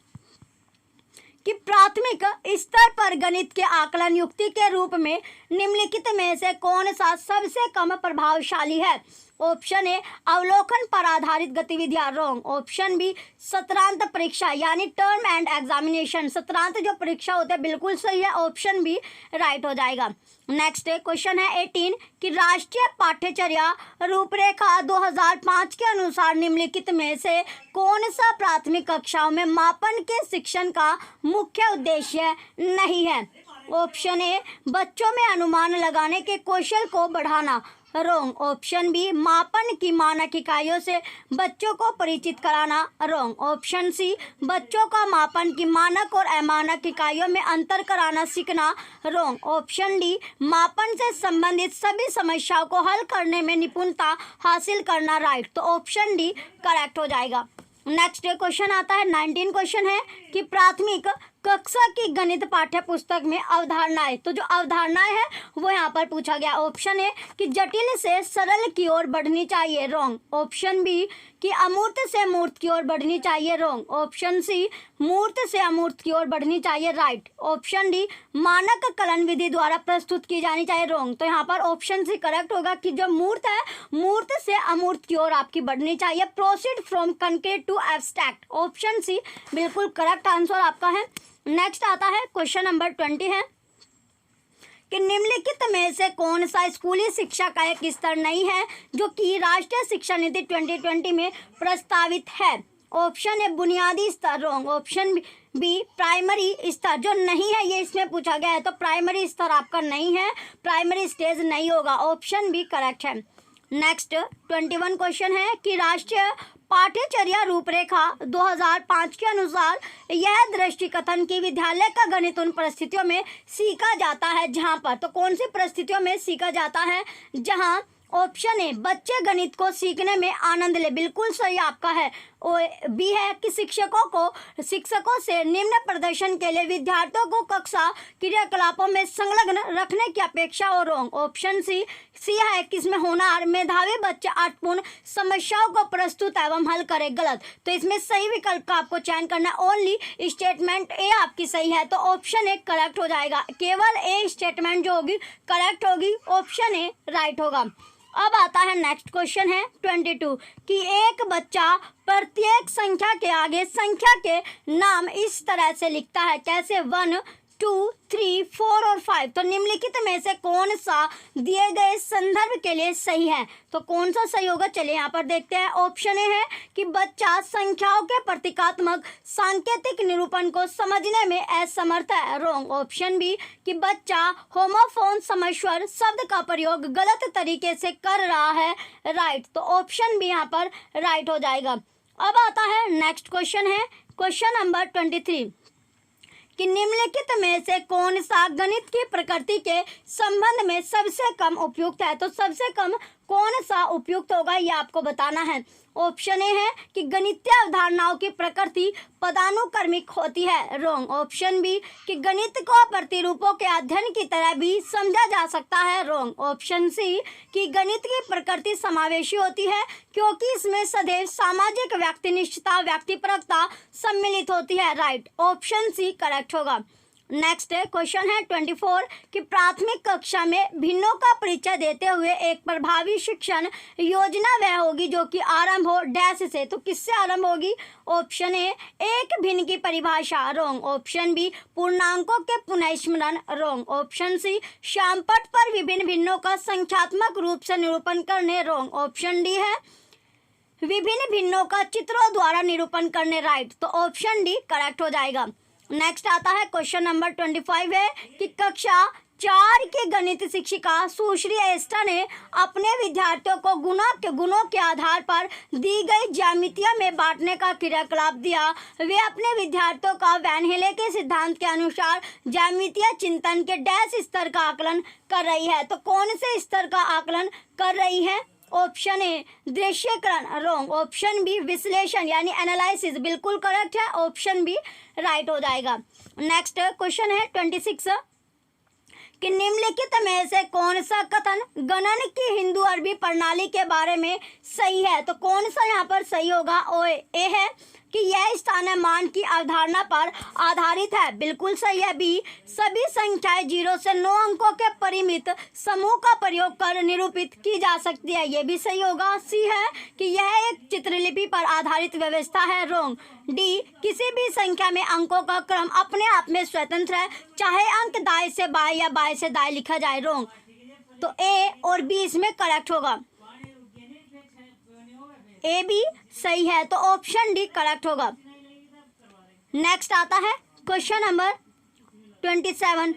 कि प्राथमिक स्तर पर गणित के आकलन युक्ति के रूप में निम्नलिखित में से कौन सा सबसे कम प्रभावशाली है? ऑप्शन ए अवलोकन पर आधारित गतिविधियां, रॉन्ग। ऑप्शन बी सत्रांत परीक्षा यानी टर्म एंड एग्जामिनेशन, सत्रांत जो परीक्षा होते हैं, बिल्कुल सही है। ऑप्शन बी राइट हो जाएगा। नेक्स्ट क्वेश्चन है 18 कि राष्ट्रीय पाठ्यचर्या रूपरेखा 2005 के अनुसार निम्नलिखित में से कौन सा प्राथमिक कक्षाओं में मापन के शिक्षण का मुख्य उद्देश्य नहीं है? ऑप्शन ए बच्चों में अनुमान लगाने के कौशल को बढ़ाना, रॉन्ग। ऑप्शन बी मापन की मानक इकाइयों से बच्चों को परिचित कराना, रॉन्ग। ऑप्शन सी बच्चों का मापन की मानक और अमानक इकाइयों में अंतर कराना सीखना, रॉन्ग। ऑप्शन डी मापन से संबंधित सभी समस्याओं को हल करने में निपुणता हासिल करना, राइट। तो ऑप्शन डी करेक्ट हो जाएगा। नेक्स्ट क्वेश्चन आता है 19 क्वेश्चन है कि प्राथमिक कक्षा की गणित पाठ्य पुस्तक में अवधारणाएं, तो जो अवधारणाएं हैं वो यहाँ पर पूछा गया। ऑप्शन ए कि जटिल से सरल की ओर बढ़नी चाहिए, रॉन्ग। ऑप्शन बी कि अमूर्त से मूर्त की ओर बढ़नी चाहिए, रॉन्ग। ऑप्शन सी मूर्त से अमूर्त की ओर बढ़नी चाहिए, राइट। ऑप्शन डी मानक कलन विधि द्वारा प्रस्तुत की जानी चाहिए, रॉन्ग। तो यहाँ पर ऑप्शन सी करेक्ट होगा कि जो मूर्त है, मूर्त से अमूर्त की ओर आपकी बढ़नी चाहिए। Proceed from concrete to abstract, option C बिल्कुल करेक्ट आंसर आपका है। नेक्स्ट आता है क्वेश्चन नंबर 20 है कि निम्नलिखित में से कौन सा स्कूली शिक्षा का एक स्तर नहीं है जो कि राष्ट्रीय शिक्षा नीति 2020 में प्रस्तावित है? ऑप्शन ए बुनियादी स्तर, रॉन्ग। ऑप्शन बी प्राइमरी स्तर जो नहीं है, ये इसमें पूछा गया है, तो प्राइमरी स्तर आपका नहीं है, प्राइमरी स्टेज नहीं होगा, ऑप्शन बी करेक्ट है। नेक्स्ट 21 क्वेश्चन है कि राष्ट्रीय पाठ्यचर्या रूपरेखा 2005 के अनुसार यह दृष्टि कथन की विद्यालय का गणित उन परिस्थितियों में सीखा जाता है जहां पर, तो कौन सी परिस्थितियों में सीखा जाता है, जहां ऑप्शन ए बच्चे गणित को सीखने में आनंद ले, बिल्कुल सही आपका है। बी है कि शिक्षकों से निम्न प्रदर्शन के लिए विद्यार्थियों को कक्षा क्रियाकलापों में संलग्न रखने की अपेक्षा और रॉन्ग। ऑप्शन सी है कि इसमें होनहार मेधावी बच्चे अर्थपूर्ण समस्याओं को प्रस्तुत एवं हल करे, गलत। तो इसमें सही विकल्प का आपको चयन करना है, ओनली स्टेटमेंट ए आपकी सही है, तो ऑप्शन ए करेक्ट हो जाएगा, केवल ए स्टेटमेंट जो होगी करेक्ट होगी, ऑप्शन ए राइट होगा। अब आता है नेक्स्ट क्वेश्चन है 22 कि एक बच्चा प्रत्येक संख्या के आगे संख्या के नाम इस तरह से लिखता है, कैसे 1 2 3 4 और 5, तो निम्नलिखित में से कौन सा दिए गए संदर्भ के लिए सही है, तो कौन सा सही होगा, चलिए यहाँ पर देखते हैं। ऑप्शन ए है कि बच्चा संख्याओं के प्रतीकात्मक सांकेतिक निरूपण को समझने में असमर्थ है, रॉन्ग। ऑप्शन बी कि बच्चा होमोफोन समस्वर शब्द का प्रयोग गलत तरीके से कर रहा है, राइट। तो ऑप्शन बी यहाँ पर राइट हो जाएगा। अब आता है नेक्स्ट क्वेश्चन है क्वेश्चन नंबर 23 कि निम्नलिखित में से कौन सा गणित की प्रकृति के संबंध में सबसे कम उपयुक्त है, तो सबसे कम कौन सा उपयुक्त होगा ये आपको बताना है। ऑप्शन ए है कि गणितीय अवधारणाओं की प्रकृति पदानुक्रमिक होती है, रॉन्ग। ऑप्शन बी कि गणित को प्रतिरूपों के अध्ययन की तरह भी समझा जा सकता है, रॉन्ग। ऑप्शन सी कि गणित की प्रकृति समावेशी होती है क्योंकि इसमें सदैव सामाजिक व्यक्तिनिष्ठता व्यक्तिपरकता सम्मिलित होती है, राइट। ऑप्शन सी करेक्ट होगा। नेक्स्ट क्वेश्चन है 24 कि प्राथमिक कक्षा में भिन्नों का परिचय देते हुए एक प्रभावी शिक्षण योजना वह होगी जो कि आरंभ हो डैश से, तो किससे आरंभ होगी। ऑप्शन ए एक भिन्न की परिभाषा, रॉन्ग। ऑप्शन बी पूर्णांकों के पुनःस्मरण, रॉन्ग। ऑप्शन सी श्यामपट्ट पर विभिन्न भिन्नों का संख्यात्मक रूप से निरूपण करने, रॉन्ग। ऑप्शन डी है विभिन्न भिन्नों का चित्रों द्वारा निरूपण करने, राइट। तो ऑप्शन डी करेक्ट हो जाएगा। नेक्स्ट आता है क्वेश्चन नंबर 25 है कि कक्षा 4 की गणित शिक्षिका सुश्री एस्टा ने अपने विद्यार्थियों को गुणों के आधार पर दी गई ज्यामितियों में बांटने का क्रियाकलाप दिया। वे अपने विद्यार्थियों का वैन हेले के सिद्धांत के अनुसार ज्यामितीय चिंतन के डैश स्तर का आकलन कर रही है, तो कौन से स्तर का आकलन कर रही है। ऑप्शन ए दृश्यकरण, रॉन्ग। ऑप्शन बी विश्लेषण यानी एनालिसिस, बिल्कुल करेक्ट है, ऑप्शन बी राइट हो जाएगा। नेक्स्ट क्वेश्चन है 26 कि निम्नलिखित में से कौन सा कथन गणन की हिंदू अरबी प्रणाली के बारे में सही है, तो कौन सा यहाँ पर सही होगा। ए है कि यह स्थानीय मान की अवधारणा पर आधारित है, बिल्कुल सही है। बी सभी संख्याएं 0 से 9 अंकों के परिमित समूह का प्रयोग कर निरूपित की जा सकती है, ये भी सही होगा। सी है कि यह एक चित्रलिपि पर आधारित व्यवस्था है, रॉन्ग। डी किसी भी संख्या में अंकों का क्रम अपने आप में स्वतंत्र है, चाहे अंक दाएं से बाएं या बाएं से दाएं लिखा जाए, रॉन्ग। तो ए और बी इसमें करेक्ट होगा, ए बी सही है, तो ऑप्शन डी करेक्ट होगा। नेक्स्ट आता है क्वेश्चन नंबर 27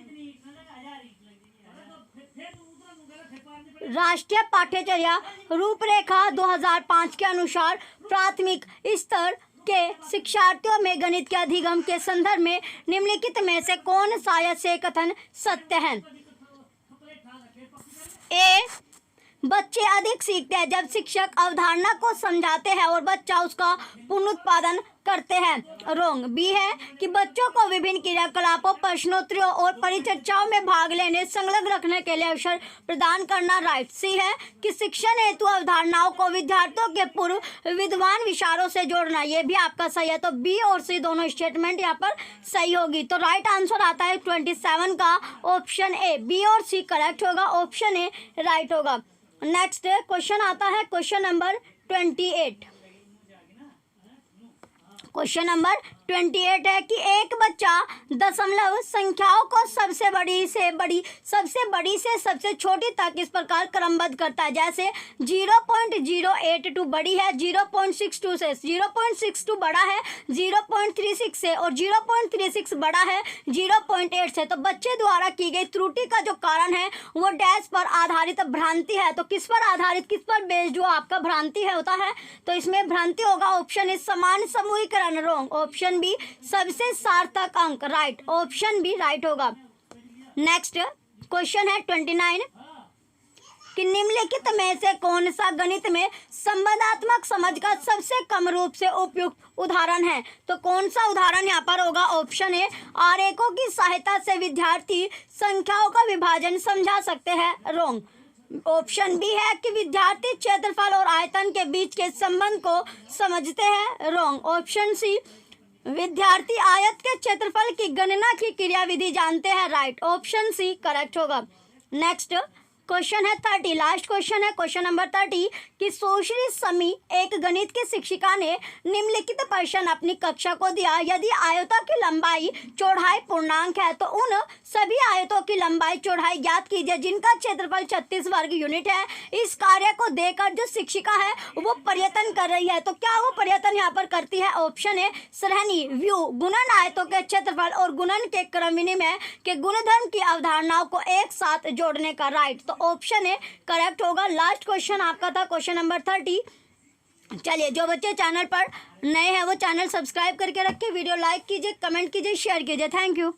राष्ट्रीय पाठ्यचर्या रूपरेखा 2005 के अनुसार प्राथमिक स्तर के शिक्षार्थियों में गणित के अधिगम के संदर्भ में निम्नलिखित में से कौन सा या से कथन सत्य है। ए बच्चे अधिक सीखते हैं जब शिक्षक अवधारणा को समझाते हैं और बच्चा उसका पुनरुत्पादन करते हैं, रॉन्ग। बी है कि बच्चों को विभिन्न क्रियाकलापों प्रश्नोत्तरियों और परिचर्चाओं में भाग लेने संलग्न रखने के लिए अवसर प्रदान करना, राइट। सी है कि शिक्षण हेतु अवधारणाओं को विद्यार्थियों के पूर्व विद्वान विचारों से जोड़ना, ये भी आपका सही है। तो बी और सी दोनों स्टेटमेंट यहाँ पर सही होगी। तो राइट आंसर आता है 27 का ऑप्शन ए, बी और सी करेक्ट होगा, ऑप्शन ए राइट होगा। नेक्स्ट क्वेश्चन आता है क्वेश्चन नंबर 28 क्वेश्चन नंबर 28 है कि एक बच्चा दशमलव संख्याओं को सबसे बड़ी से सबसे छोटी तक इस प्रकार क्रमबद्ध करता है। जैसे 0.082 बड़ी है 0.62 से, 0.62 बड़ा है 0.36 से और 0.36 बड़ा है 0.8 से। तो बच्चे द्वारा की गई त्रुटि का जो कारण है वो डैश पर आधारित भ्रांति है। तो किस पर आधारित, किस पर बेस्ड जो आपका भ्रांति है होता है, तो इसमें भ्रांति होगा ऑप्शन इज समान समूहीकरण, रॉन्ग। ऑप्शन बी सबसे सार्थक अंक, राइट। ऑप्शन बी राइट होगा। नेक्स्ट क्वेश्चन है 29 कि निम्नलिखित में से कौन सा गणित में संबंधात्मक समझ का सबसे कम रूप से उपयुक्त उदाहरण है। तो कौन सा उदाहरण यहाँ पर होगा, ऑप्शन ए आरेखों की सहायता से विद्यार्थी संख्याओं का विभाजन समझा सकते हैं, रॉन्ग। ऑप्शन बी है कि विद्यार्थी क्षेत्रफल और आयतन के बीच के संबंध को समझते हैं, रॉन्ग। ऑप्शन सी विद्यार्थी आयत के क्षेत्रफल की गणना की क्रियाविधि जानते हैं, राइट। ऑप्शन सी करेक्ट होगा। नेक्स्ट क्वेश्चन है 30, लास्ट क्वेश्चन है क्वेश्चन नंबर 30 कि सुश्री समी एक गणित की शिक्षिका ने निम्नलिखित प्रश्न अपनी कक्षा को दिया। यदि आयतों की लंबाई चौड़ाई पूर्णांक है तो उन सभी आयतों की लंबाई चौड़ाई ज्ञात कीजिए जिनका क्षेत्रफल 36 वर्ग यूनिट है। इस कार्य को देकर जो शिक्षिका है वो प्रयत्न कर रही है। तो क्या वो प्रयत्न यहाँ पर करती है, ऑप्शन ए सरहनी व्यू गुणन आयतों के क्षेत्रफल और गुणन के क्रम विनिमय के गुणधर्म की अवधारणाओं को एक साथ जोड़ने का, राइट। तो ऑप्शन ए करेक्ट होगा। लास्ट क्वेश्चन आपका था क्वेश्चन नंबर 30। चलिए जो बच्चे चैनल पर नए हैं वो चैनल सब्सक्राइब करके रखिए, वीडियो लाइक कीजिए, कमेंट कीजिए, शेयर कीजिए। Thank you.